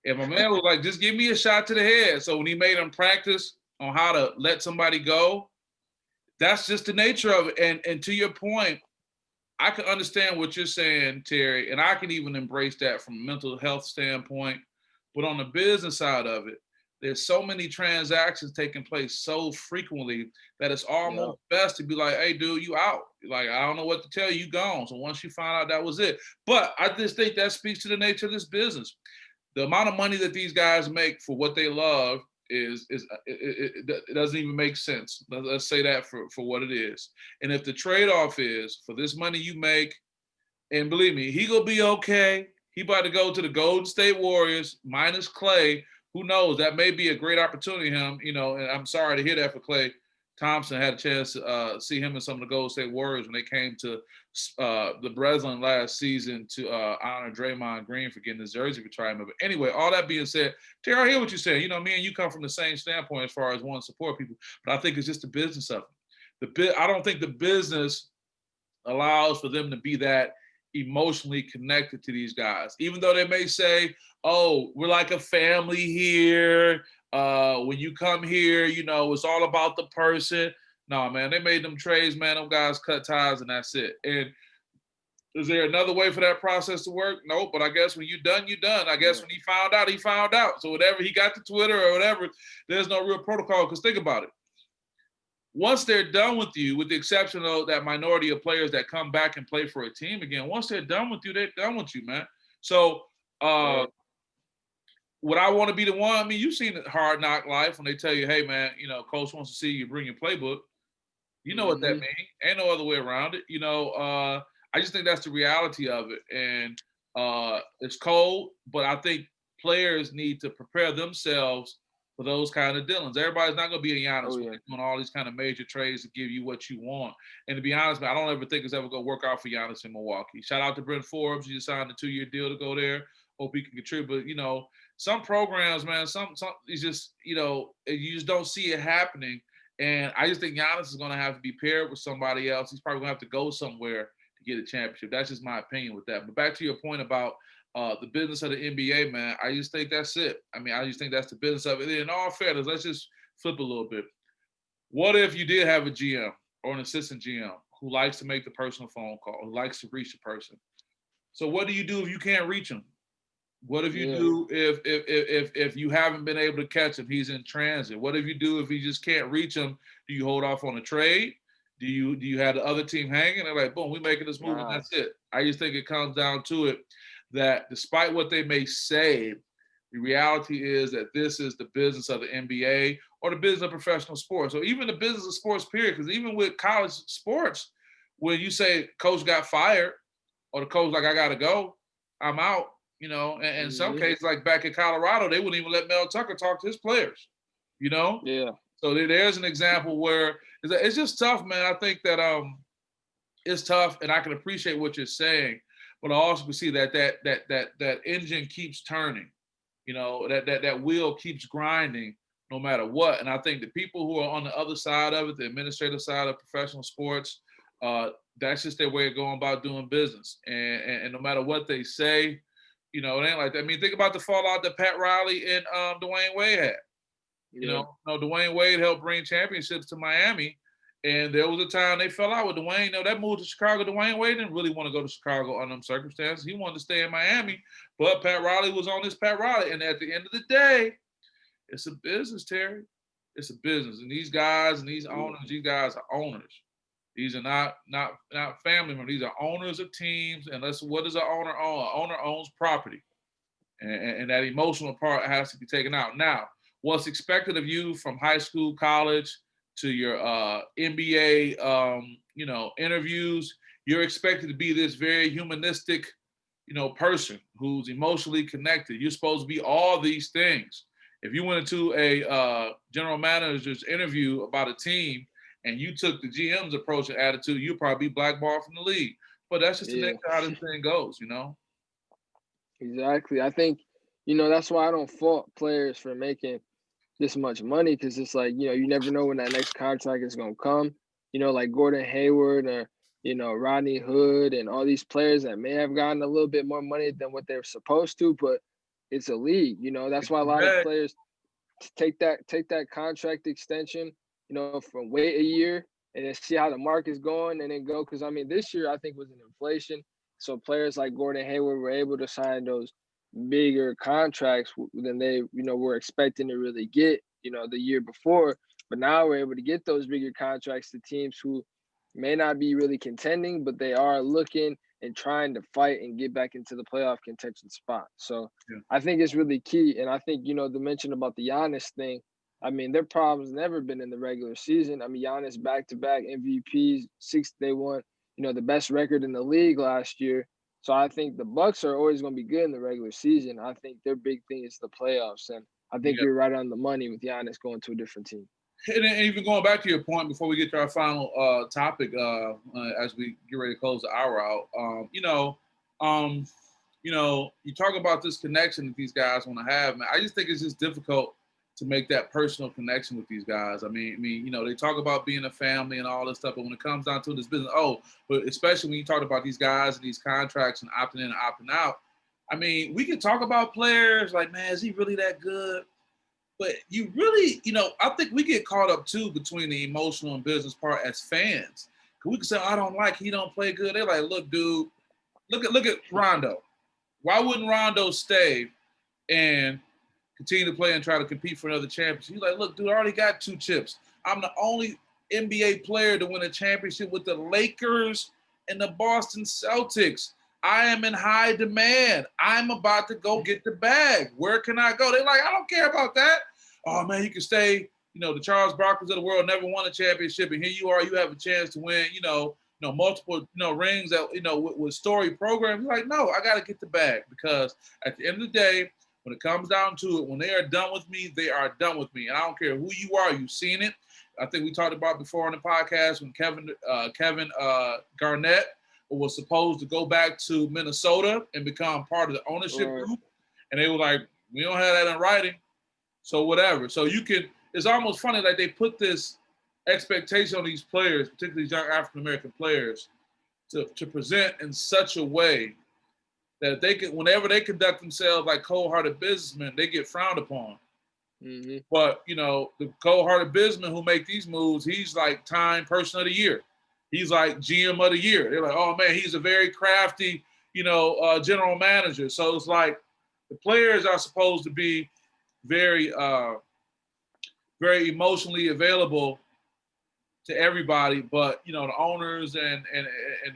And my man was like, "Just give me a shot to the head." So when he made him practice on how to let somebody go, that's just the nature of it. And to your point, I can understand what you're saying, Terry, and I can even embrace that from a mental health standpoint. But on the business side of it, there's so many transactions taking place so frequently that it's almost best to be like, "Hey, dude, you out. Like, I don't know what to tell you, gone." So once you find out, that was it. But I just think that speaks to the nature of this business. The amount of money that these guys make for what they love it doesn't even make sense. Let's say that for what it is. And if the trade-off is for this money you make, and believe me, he gonna be okay. He about to go to the Golden State Warriors minus Klay. Who knows? That may be a great opportunity for him. And I'm sorry to hear that for Klay Thompson. Had a chance to see him and some of the Golden State Warriors when they came to the Breslin last season to honor Draymond Green for getting his jersey retirement. But anyway, all that being said, Terry, I hear what you're saying. Me and you come from the same standpoint as far as wanting to support people, but I think it's just the business of it. I don't think the business allows for them to be that emotionally connected to these guys, even though they may say, "Oh, we're like a family here. When you come here, it's all about the person." No, man, they made them trades, man. Them guys cut ties, and that's it. And is there another way for that process to work? No, but I guess when you're done, you're done. I guess when he found out, he found out. So whatever he got to Twitter or whatever, there's no real protocol. Because think about it. Once they're done with you, with the exception of that minority of players that come back and play for a team again, once they're done with you, they're done with you, man. So would I want to be the one? I mean, you've seen Hard Knock Life when they tell you, "Hey, man, coach wants to see you bring your playbook." You know what that means. Ain't no other way around it. I just think that's the reality of it. And it's cold, but I think players need to prepare themselves for those kind of dealings. Everybody's not going to be a Giannis doing all these kind of major trades to give you what you want. And to be honest, man, I don't ever think it's ever going to work out for Giannis in Milwaukee. Shout out to Brent Forbes. He just signed a 2-year deal to go there. Hope he can contribute. But, some programs, man, some it's just, you just don't see it happening. And I just think Giannis is going to have to be paired with somebody else. He's probably going to have to go somewhere to get a championship. That's just my opinion with that. But back to your point about the business of the NBA, man, I just think that's it. I mean, I just think that's the business of it. In all fairness, let's just flip a little bit. What if you did have a GM or an assistant GM who likes to make the personal phone call, who likes to reach the person? So what do you do if you can't reach him? What if you do if you haven't been able to catch him? He's in transit. What if you do if you just can't reach him? Do you hold off on a trade? Do you have the other team hanging? They're like, boom, we're making this move, and that's it. I just think it comes down to it that despite what they may say, the reality is that this is the business of the NBA or the business of professional sports, or even the business of sports, period. Because even with college sports, when you say coach got fired or the coach like, "I got to go, I'm out," and in some cases, like back in Colorado, they wouldn't even let Mel Tucker talk to his players, Yeah. So there's an example where it's just tough, man. I think that it's tough, and I can appreciate what you're saying, but I also can see that engine keeps turning, that wheel keeps grinding no matter what. And I think the people who are on the other side of it, the administrative side of professional sports, That's just their way of going about doing business. And no matter what they say, it ain't like that. I mean, think about the fallout that Pat Riley and Dwayne Wade had. Yeah. Dwayne Wade helped bring championships to Miami. And there was a time they fell out with Dwayne. That move to Chicago, Dwayne Wade didn't really want to go to Chicago under them circumstances. He wanted to stay in Miami, but Pat Riley was on this Pat Riley. And at the end of the day, it's a business, Terry. It's a business. And these guys and these owners, these guys are owners. These are not family members. These are owners of teams. And what does an owner own? An owner owns property. And that emotional part has to be taken out. Now, what's expected of you from high school, college, to your NBA, interviews, you're expected to be this very humanistic, person who's emotionally connected. You're supposed to be all these things. If you went into a general manager's interview about a team and you took the GM's approach and attitude, you'd probably be blackballed from the league. But that's just the nature of how this thing goes, Exactly. I think, that's why I don't fault players for making this much money, because it's like, you never know when that next contract is going to come, like Gordon Hayward or, Rodney Hood and all these players that may have gotten a little bit more money than what they're supposed to, but it's a league, that's why a lot of players take that contract extension, from wait a year and then see how the market's going and then go. Because I mean, this year I think was an inflation. So players like Gordon Hayward were able to sign those bigger contracts than they, were expecting to really get, the year before. But now we're able to get those bigger contracts to teams who may not be really contending, but they are looking and trying to fight and get back into the playoff contention spot. So I think it's really key. And I think, the mention about the Giannis thing, I mean, their problem's never been in the regular season. I mean, Giannis back-to-back MVPs, they won, the best record in the league last year. So I think the Bucks are always going to be good in the regular season. I think their big thing is the playoffs. And I think you're right on the money with Giannis going to a different team. And even going back to your point before we get to our final topic, as we get ready to close the hour out, you talk about this connection that these guys want to have, man. I just think it's just difficult to make that personal connection with these guys. I mean, they talk about being a family and all this stuff, but when it comes down to this business, but especially when you talk about these guys and these contracts and opting in and opting out, I mean, we can talk about players like, man, is he really that good? But you really, I think we get caught up too between the emotional and business part as fans. Cause we can say, I don't like, he don't play good. They're like, look, dude, look at Rondo. Why wouldn't Rondo stay and continue to play and try to compete for another championship? He's like, look, dude, I already got 2 chips. I'm the only NBA player to win a championship with the Lakers and the Boston Celtics. I am in high demand. I'm about to go get the bag. Where can I go? They're like, I don't care about that. Oh, man, you can stay. The Charles Barkley's of the world never won a championship, and here you are. You have a chance to win, multiple, rings that, with story programs. You're like, no, I got to get the bag, because at the end of the day, when it comes down to it, when they are done with me, they are done with me. And I don't care who you are. You've seen it. I think we talked about before on the podcast when Kevin Garnett was supposed to go back to Minnesota and become part of the ownership group. And they were like, we don't have that in writing. So whatever. So it's almost funny, like they put this expectation on these players, particularly these young African-American players, to present in such a way that they can, whenever they conduct themselves like cold-hearted businessmen, they get frowned upon. Mm-hmm. But, the cold-hearted businessmen who make these moves, he's like Time Person of the Year. He's like GM of the year. They're like, oh man, he's a very crafty, general manager. So it's like the players are supposed to be very, very emotionally available to everybody, but the owners and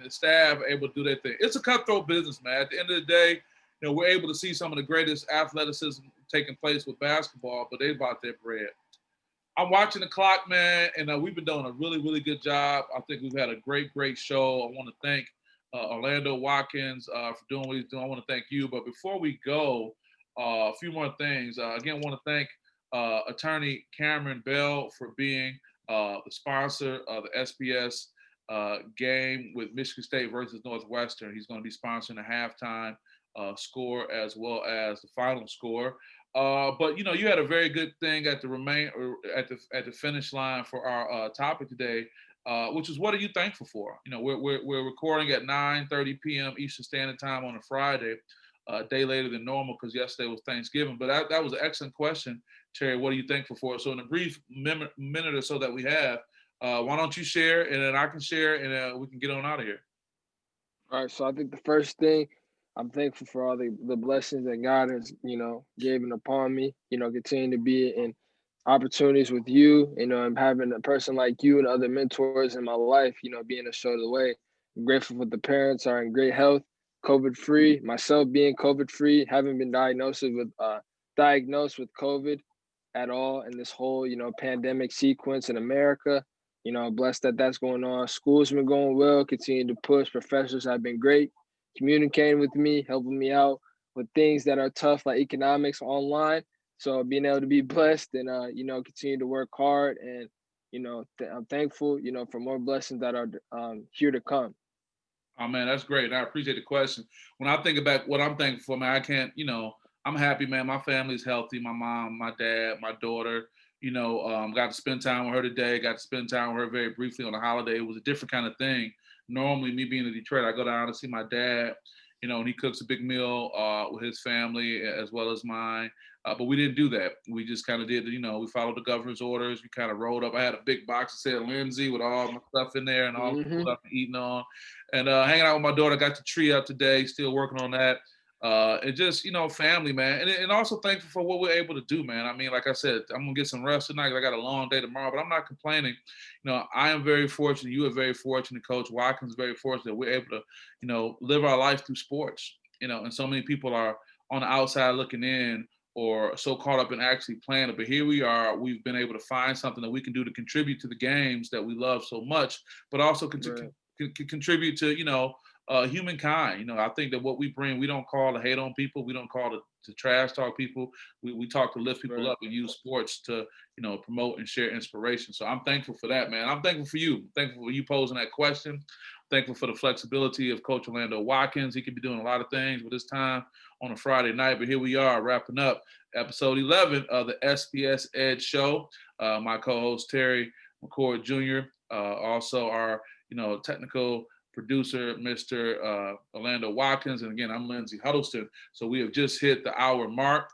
the staff are able to do their thing. It's a cutthroat business, man. At the end of the day, we're able to see some of the greatest athleticism taking place with basketball, but they bought their bread. I'm watching the clock, man, and we've been doing a really, really good job. I think we've had a great, great show. I want to thank Orlando Watkins for doing what he's doing. I want to thank you. But before we go, a few more things. Again, I want to thank Attorney Cameron Bell for being the sponsor of the SPS game with Michigan State versus Northwestern. He's going to be sponsoring the halftime score as well as the final score. But you had a very good thing at the finish line for our topic today. which is what are you thankful for? You know, we're recording at 9:30 p.m. Eastern Standard Time on a Friday, a day later than normal because yesterday was Thanksgiving. But that was an excellent question, Terry. What are you thankful for? So in a brief minute or so that we have, why don't you share, and then I can share, and we can get on out of here. All right, so I think the first thing, I'm thankful for all the blessings that God has, given upon me, continue to be in opportunities with you, and having a person like you and other mentors in my life, being a show the way. I'm grateful for the parents are in great health, COVID-free, myself being COVID-free, haven't been diagnosed with COVID at all in this whole, pandemic sequence in America. Blessed that that's going on. School's been going well, continue to push. Professors have been great, communicating with me, helping me out with things that are tough, like economics online. So being able to be blessed and, continue to work hard. And, I'm thankful, for more blessings that are here to come. Oh, man, that's great. I appreciate the question. When I think about what I'm thankful for, man, I can't, I'm happy, man. My family's healthy. My mom, my dad, my daughter, got to spend time with her today, got to spend time with her very briefly on a holiday. It was a different kind of thing. Normally, me being in Detroit, I go down to see my dad, and he cooks a big meal with his family as well as mine. But we didn't do that. We just kind of did, we followed the governor's orders. We kind of rolled up. I had a big box that said Lindsay with all my stuff in there and all the stuff I'm eating on. And hanging out with my daughter, got the tree up today, still working on that. And just, family, man. And also thankful for what we're able to do, man. I mean, like I said, I'm going to get some rest tonight. I got a long day tomorrow, but I'm not complaining. I am very fortunate. You are very fortunate. Coach Watkins is very fortunate that we're able to, live our life through sports, and so many people are on the outside looking in or so caught up in actually playing it. But here we are. We've been able to find something that we can do to contribute to the games that we love so much, but also contribute to, humankind. I think that what we bring, we don't call to hate on people. We don't call to trash talk people. We talk to lift people up and use sports to, promote and share inspiration. So I'm thankful for that, man. I'm thankful for you. I'm thankful for you posing that question. Thankful for the flexibility of Coach Orlando Watkins. He could be doing a lot of things with his time on a Friday night, but here we are wrapping up episode 11 of the SPS Edge Show. My co-host Terry McCord Jr. Also our, technical producer, Mr. Orlando Watkins. And again, I'm Lindsay Huddleston. So we have just hit the hour mark.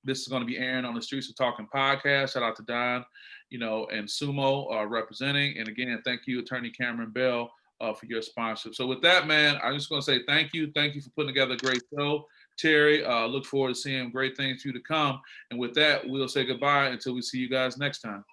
This is going to be airing on the Streets of Talking podcast. Shout out to Don, and Sumo representing. And again, thank you, Attorney Cameron Bell, for your sponsorship. So with that, man, I'm just going to say thank you. Thank you for putting together a great show. Terry, look forward to seeing great things for you to come. And with that, we'll say goodbye until we see you guys next time.